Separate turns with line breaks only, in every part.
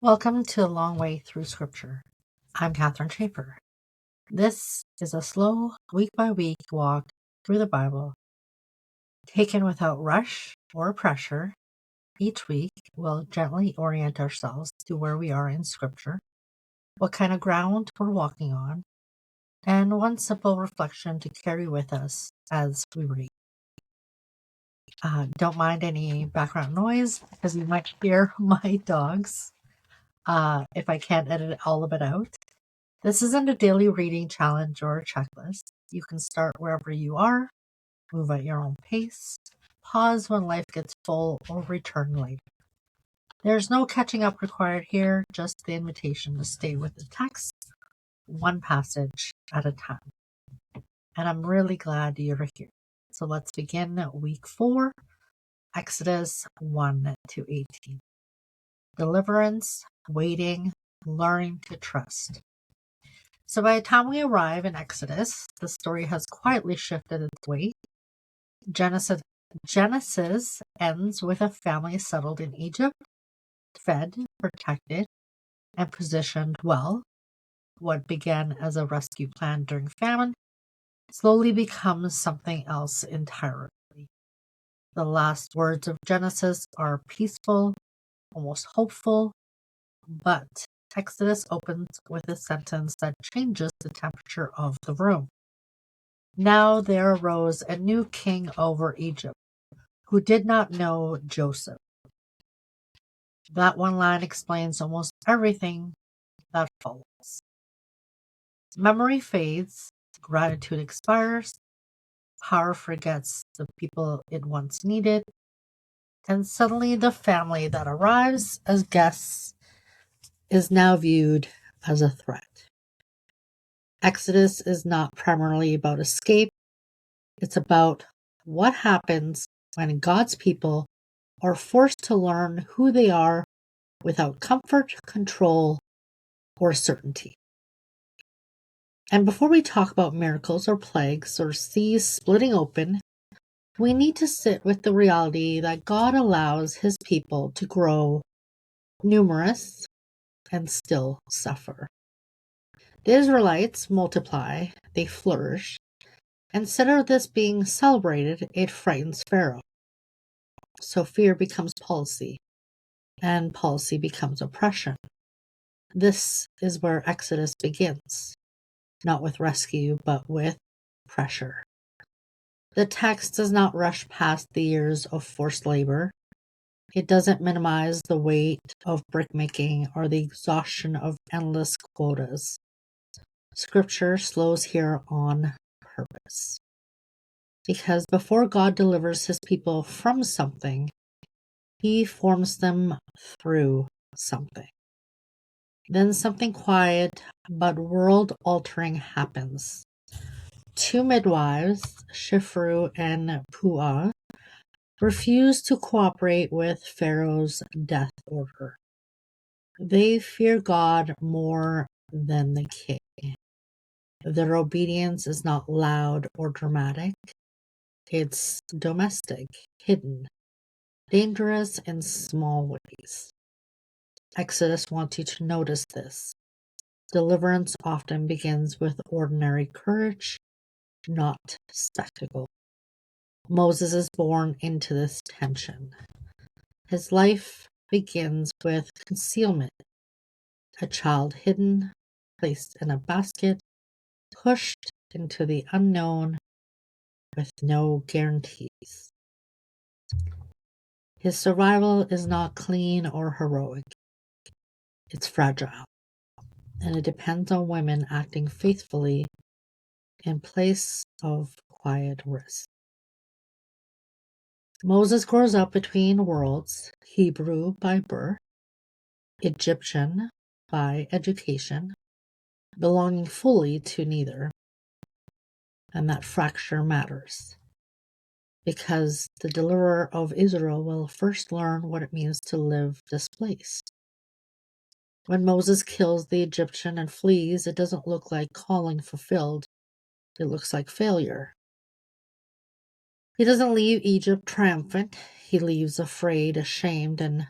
Welcome to A Long Way Through Scripture. I'm Catherine Schaefer. This is a slow, week-by-week walk through the Bible, taken without rush or pressure. Each week, we'll gently orient ourselves to where we are in Scripture, what kind of ground we're walking on, and one simple reflection to carry with us as we read. Don't mind any background noise, because you might hear my dogs if I can't edit all of it out. This isn't a daily reading challenge or a checklist. You can start wherever you are, move at your own pace, pause when life gets full, or return later. There's no catching up required here, just the invitation to stay with the text, one passage at a time. And I'm really glad you're here. So let's begin week 4, Exodus 1 to 18. Deliverance, waiting, learning to trust. So by the time we arrive in Exodus, the story has quietly shifted its weight. Genesis ends with a family settled in Egypt, fed, protected, and positioned well. What began as a rescue plan during famine slowly becomes something else entirely. The last words of Genesis are peaceful, almost hopeful, but Exodus opens with a sentence that changes the temperature of the room. Now there arose a new king over Egypt, who did not know Joseph. That one line explains almost everything that follows. Memory fades, gratitude expires, power forgets the people it once needed, and suddenly the family that arrives as guests is now viewed as a threat. Exodus is not primarily about escape, it's about what happens when God's people are forced to learn who they are without comfort, control, or certainty. And before we talk about miracles or plagues or seas splitting open, we need to sit with the reality that God allows his people to grow numerous and still suffer. The Israelites multiply, they flourish. Instead of this being celebrated, it frightens Pharaoh. So fear becomes policy, and policy becomes oppression. This is where Exodus begins, not with rescue, but with pressure. The text does not rush past the years of forced labor. It doesn't minimize the weight of brickmaking or the exhaustion of endless quotas. Scripture slows here on purpose. Because before God delivers his people from something, he forms them through something. Then something quiet but world-altering happens. 2 midwives, Shifru and Puah, refuse to cooperate with Pharaoh's death order. They fear God more than the king. Their obedience is not loud or dramatic. It's domestic, hidden, dangerous in small ways. Exodus wants you to notice this. Deliverance often begins with ordinary courage, not spectacle. Moses is born into this tension. His life begins with concealment. A child hidden, placed in a basket, pushed into the unknown with no guarantees. His survival is not clean or heroic. It's fragile, and it depends on women acting faithfully in place of quiet risk. Moses grows up between worlds, Hebrew by birth, Egyptian by education, belonging fully to neither. And that fracture matters, because the deliverer of Israel will first learn what it means to live displaced. When Moses kills the Egyptian and flees, it doesn't look like calling fulfilled. It looks like failure. He doesn't leave Egypt triumphant. He leaves afraid, ashamed, and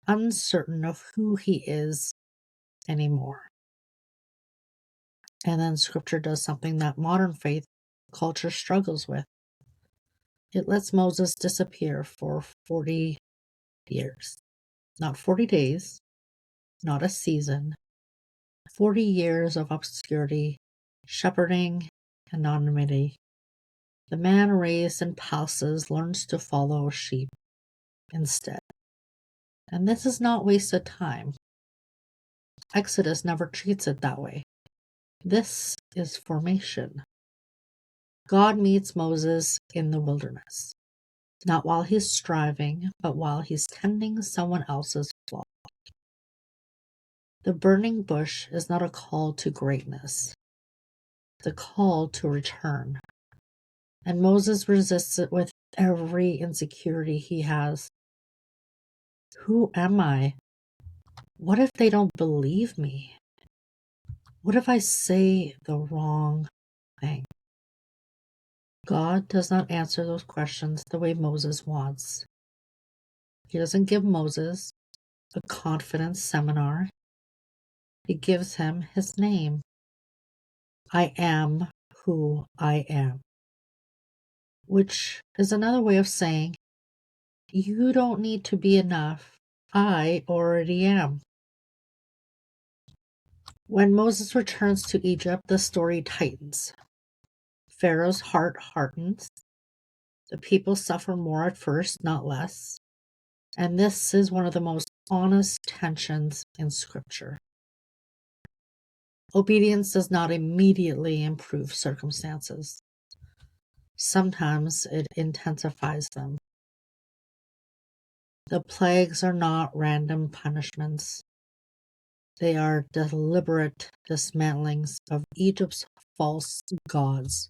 uncertain of who he is anymore. And then scripture does something that modern faith culture struggles with. It lets Moses disappear for 40 years. Not 40 days, not a season, 40 years of obscurity, shepherding, anonymity. The man raised in palaces learns to follow sheep instead. And this is not wasted time. Exodus never treats it that way. This is formation. God meets Moses in the wilderness, not while he's striving, but while he's tending someone else's flock. The burning bush is not a call to greatness, it's a call to return. And Moses resists it with every insecurity he has. Who am I? What if they don't believe me? What if I say the wrong thing? God does not answer those questions the way Moses wants. He doesn't give Moses a confidence seminar. He gives him his name. I am who I am. Which is another way of saying, you don't need to be enough. I already am. When Moses returns to Egypt, the story tightens. Pharaoh's heart hardens. The people suffer more at first, not less. And this is one of the most honest tensions in Scripture. Obedience does not immediately improve circumstances. Sometimes it intensifies them. The plagues are not random punishments. They are deliberate dismantlings of Egypt's false gods,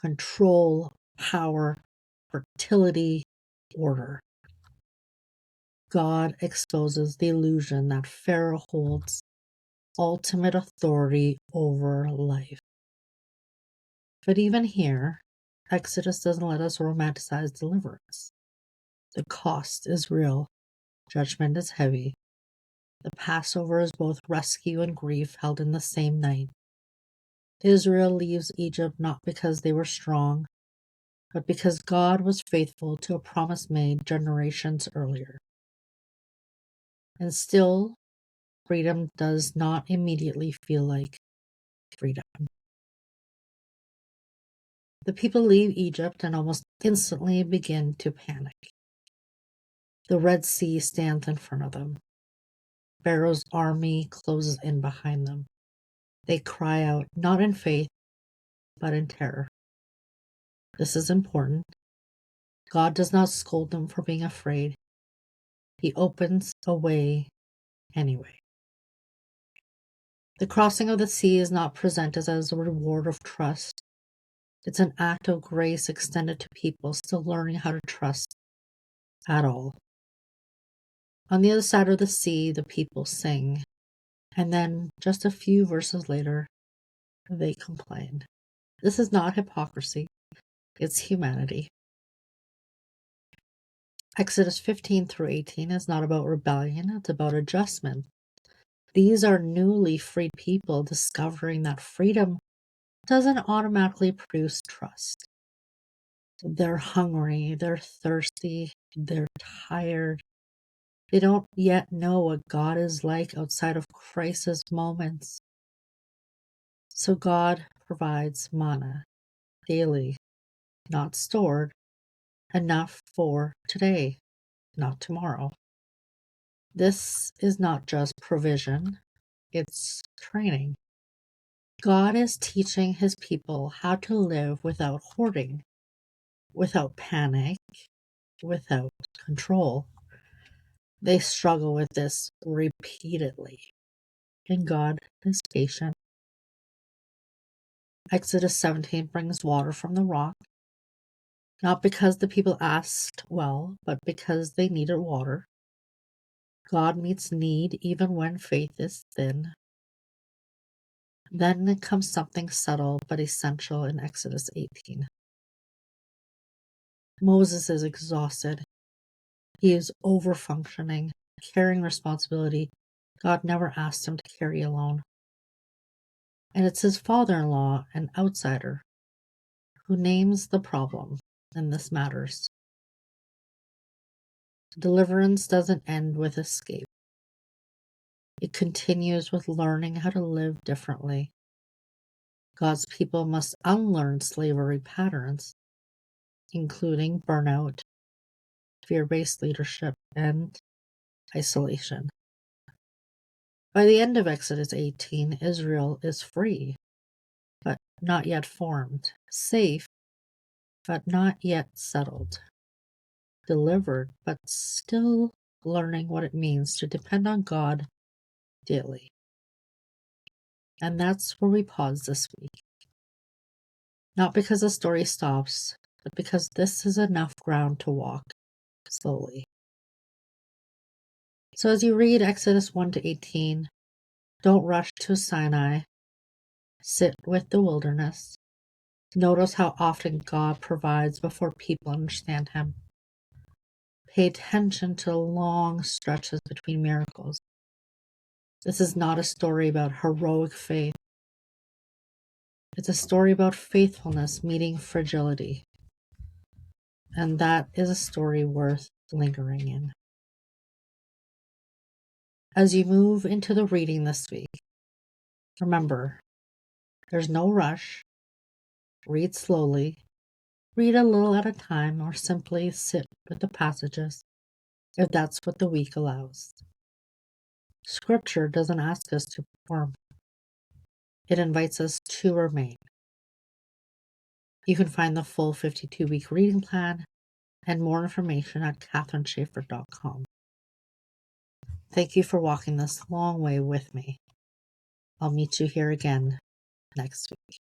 control, power, fertility, order. God exposes the illusion that Pharaoh holds ultimate authority over life. But even here, Exodus doesn't let us romanticize deliverance. The cost is real. Judgment is heavy. The Passover is both rescue and grief held in the same night. Israel leaves Egypt not because they were strong, but because God was faithful to a promise made generations earlier. And still, freedom does not immediately feel like freedom. The people leave Egypt and almost instantly begin to panic. The Red Sea stands in front of them. Pharaoh's army closes in behind them. They cry out, not in faith, but in terror. This is important. God does not scold them for being afraid. He opens a way anyway. The crossing of the sea is not presented as a reward of trust. It's an act of grace extended to people still learning how to trust at all. On the other side of the sea, the people sing. And then, just a few verses later, they complain. This is not hypocrisy, it's humanity. Exodus 15 through 18 is not about rebellion, it's about adjustment. These are newly freed people discovering that freedom doesn't automatically produce trust. They're hungry, they're thirsty, they're tired. They don't yet know what God is like outside of crisis moments. So God provides manna daily, not stored, enough for today, not tomorrow. This is not just provision, it's training. God is teaching his people how to live without hoarding, without panic, without control. They struggle with this repeatedly, and God is patient. Exodus 17 brings water from the rock, not because the people asked well, but because they needed water. God meets need even when faith is thin. Then comes something subtle but essential in Exodus 18. Moses is exhausted. He is overfunctioning. carrying responsibility God never asked him to carry alone. And it's his father-in-law, an outsider, who names the problem, and this matters. Deliverance doesn't end with escape. It continues with learning how to live differently. God's people must unlearn slavery patterns, including burnout, fear-based leadership, and isolation. By the end of Exodus 18, Israel is free, but not yet formed, safe, but not yet settled, delivered, but still learning what it means to depend on God daily. And that's where we pause this week. Not because the story stops, but because this is enough ground to walk slowly. So as you read Exodus 1 to 18, don't rush to Sinai. Sit with the wilderness. Notice how often God provides before people understand Him. Pay attention to the long stretches between miracles. This is not a story about heroic faith. It's a story about faithfulness meeting fragility. And that is a story worth lingering in. As you move into the reading this week, remember, there's no rush. Read slowly. Read a little at a time, or simply sit with the passages, if that's what the week allows. Scripture doesn't ask us to perform. It invites us to remain. You can find the full 52-week reading plan and more information at katherineschaefer.com. Thank you for walking this long way with me. I'll meet you here again next week.